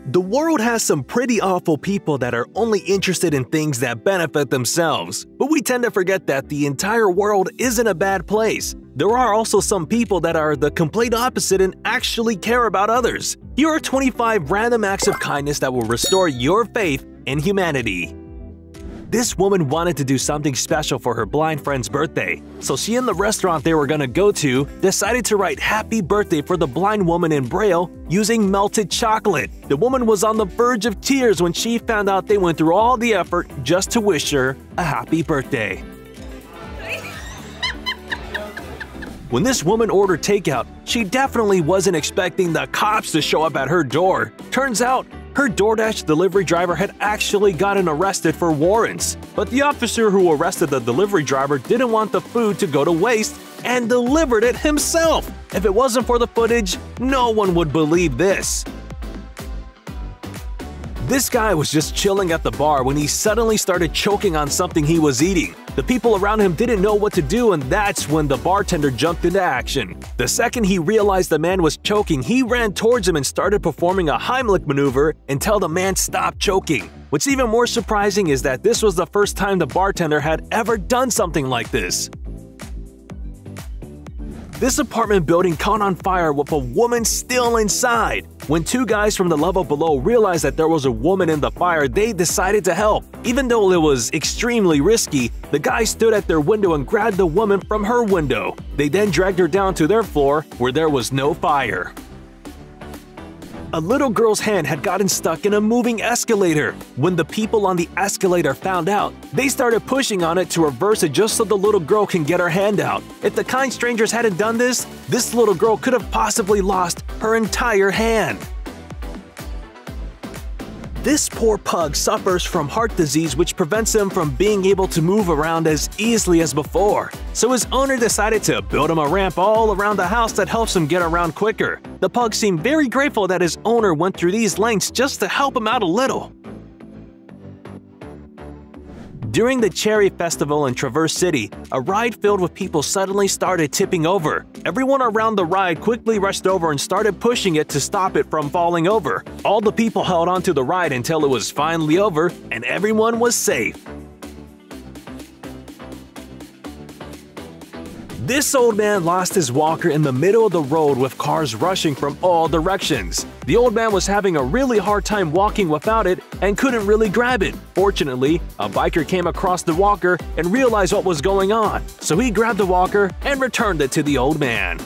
The world has some pretty awful people that are only interested in things that benefit themselves, but we tend to forget that the entire world isn't a bad place. There are also some people that are the complete opposite and actually care about others. Here are 25 random acts of kindness that will restore your faith in humanity. This woman wanted to do something special for her blind friend's birthday, so she and the restaurant they were gonna go to decided to write happy birthday for the blind woman in Braille using melted chocolate. The woman was on the verge of tears when she found out they went through all the effort just to wish her a happy birthday. When this woman ordered takeout, she definitely wasn't expecting the cops to show up at her door. Turns out, her DoorDash delivery driver had actually gotten arrested for warrants. But the officer who arrested the delivery driver didn't want the food to go to waste and delivered it himself. If it wasn't for the footage, no one would believe this. This guy was just chilling at the bar when he suddenly started choking on something he was eating. The people around him didn't know what to do, and that's when the bartender jumped into action. The second he realized the man was choking, he ran towards him and started performing a Heimlich maneuver until the man stopped choking. What's even more surprising is that this was the first time the bartender had ever done something like this. This apartment building caught on fire with a woman still inside. When two guys from the level below realized that there was a woman in the fire, they decided to help. Even though it was extremely risky, the guys stood at their window and grabbed the woman from her window. They then dragged her down to their floor where there was no fire. A little girl's hand had gotten stuck in a moving escalator. When the people on the escalator found out, they started pushing on it to reverse it just so the little girl can get her hand out. If the kind strangers hadn't done this little girl could have possibly lost her entire hand. This poor pug suffers from heart disease which prevents him from being able to move around as easily as before. So his owner decided to build him a ramp all around the house that helps him get around quicker. The pug seemed very grateful that his owner went through these lengths just to help him out a little. During the Cherry Festival in Traverse City, a ride filled with people suddenly started tipping over. Everyone around the ride quickly rushed over and started pushing it to stop it from falling over. All the people held onto the ride until it was finally over and everyone was safe. This old man lost his walker in the middle of the road with cars rushing from all directions. The old man was having a really hard time walking without it and couldn't really grab it. Fortunately, a biker came across the walker and realized what was going on, so he grabbed the walker and returned it to the old man.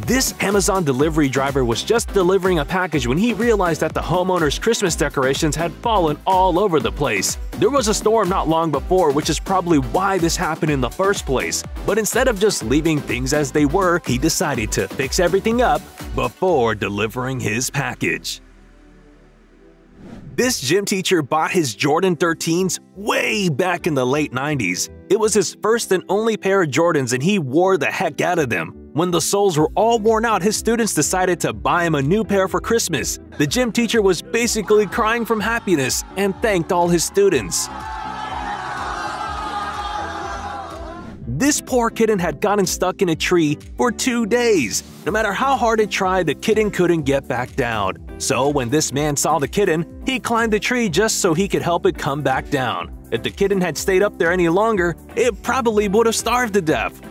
This Amazon delivery driver was just delivering a package when he realized that the homeowner's Christmas decorations had fallen all over the place. There was a storm not long before, which is probably why this happened in the first place. But instead of just leaving things as they were, he decided to fix everything up before delivering his package. This gym teacher bought his Jordan 13s way back in the late 90s. It was his first and only pair of Jordans and he wore the heck out of them. When the soles were all worn out, his students decided to buy him a new pair for Christmas. The gym teacher was basically crying from happiness and thanked all his students. This poor kitten had gotten stuck in a tree for 2 days. No matter how hard it tried, the kitten couldn't get back down. So when this man saw the kitten, he climbed the tree just so he could help it come back down. If the kitten had stayed up there any longer, it probably would have starved to death.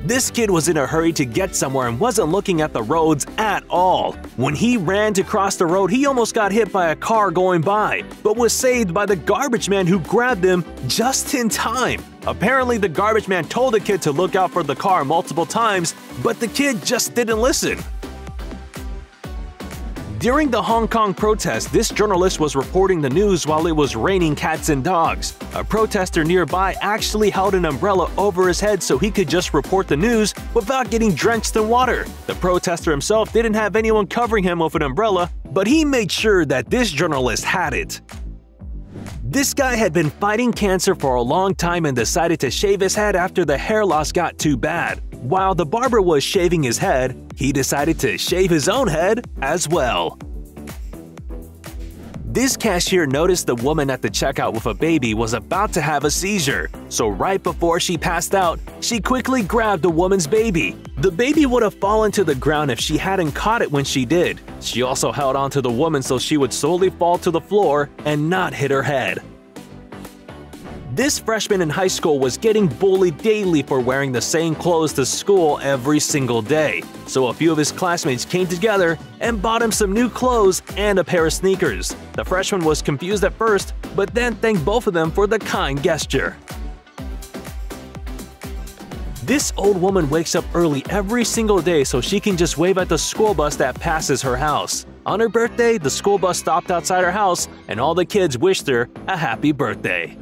This kid was in a hurry to get somewhere and wasn't looking at the roads at all. When he ran to cross the road, he almost got hit by a car going by, but was saved by the garbage man who grabbed him just in time. Apparently, the garbage man told the kid to look out for the car multiple times, but the kid just didn't listen. During the Hong Kong protest, this journalist was reporting the news while it was raining cats and dogs. A protester nearby actually held an umbrella over his head so he could just report the news without getting drenched in water. The protester himself didn't have anyone covering him with an umbrella, but he made sure that this journalist had it. This guy had been fighting cancer for a long time and decided to shave his head after the hair loss got too bad. While the barber was shaving his head, he decided to shave his own head as well. This cashier noticed the woman at the checkout with a baby was about to have a seizure, so right before she passed out, she quickly grabbed the woman's baby. The baby would have fallen to the ground if she hadn't caught it when she did. She also held on to the woman so she would slowly fall to the floor and not hit her head. This freshman in high school was getting bullied daily for wearing the same clothes to school every single day, so a few of his classmates came together and bought him some new clothes and a pair of sneakers. The freshman was confused at first, but then thanked both of them for the kind gesture. This old woman wakes up early every single day so she can just wave at the school bus that passes her house. On her birthday, the school bus stopped outside her house and all the kids wished her a happy birthday.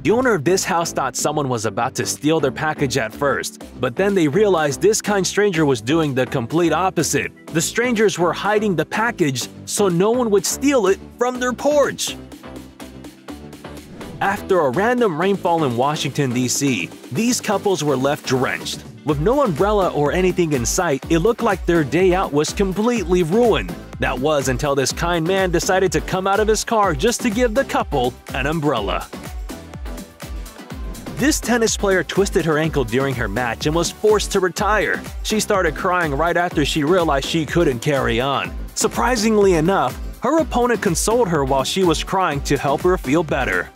The owner of this house thought someone was about to steal their package at first, but then they realized this kind stranger was doing the complete opposite. The strangers were hiding the package so no one would steal it from their porch. After a random rainfall in Washington, D.C., these couples were left drenched. With no umbrella or anything in sight, it looked like their day out was completely ruined. That was until this kind man decided to come out of his car just to give the couple an umbrella. This tennis player twisted her ankle during her match and was forced to retire. She started crying right after she realized she couldn't carry on. Surprisingly enough, her opponent consoled her while she was crying to help her feel better.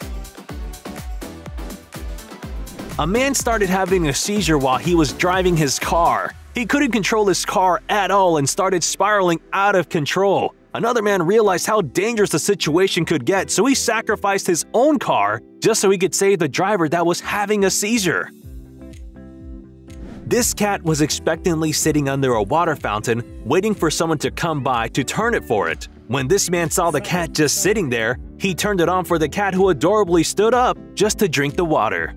A man started having a seizure while he was driving his car. He couldn't control his car at all and started spiraling out of control. Another man realized how dangerous the situation could get, so he sacrificed his own car just so he could save the driver that was having a seizure. This cat was expectantly sitting under a water fountain, waiting for someone to come by to turn it for it. When this man saw the cat just sitting there, he turned it on for the cat, who adorably stood up just to drink the water.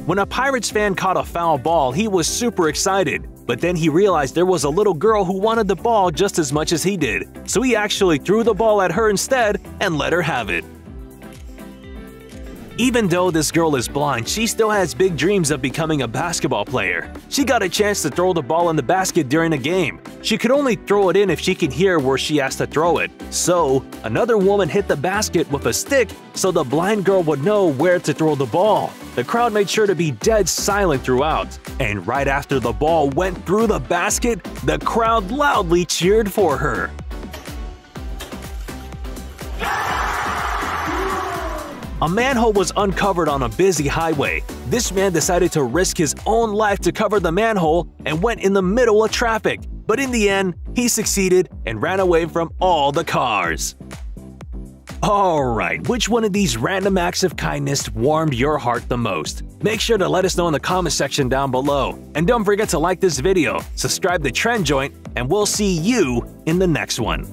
When a Pirates fan caught a foul ball, he was super excited. But then he realized there was a little girl who wanted the ball just as much as he did, so he actually threw the ball at her instead and let her have it. Even though this girl is blind, she still has big dreams of becoming a basketball player. She got a chance to throw the ball in the basket during a game. She could only throw it in if she could hear where she has to throw it. So, another woman hit the basket with a stick so the blind girl would know where to throw the ball. The crowd made sure to be dead silent throughout. And right after the ball went through the basket, the crowd loudly cheered for her. A manhole was uncovered on a busy highway. This man decided to risk his own life to cover the manhole and went in the middle of traffic. But in the end, he succeeded and ran away from all the cars. Alright, which one of these random acts of kindness warmed your heart the most? Make sure to let us know in the comment section down below. And don't forget to like this video, subscribe to Trend Joint, and we'll see you in the next one.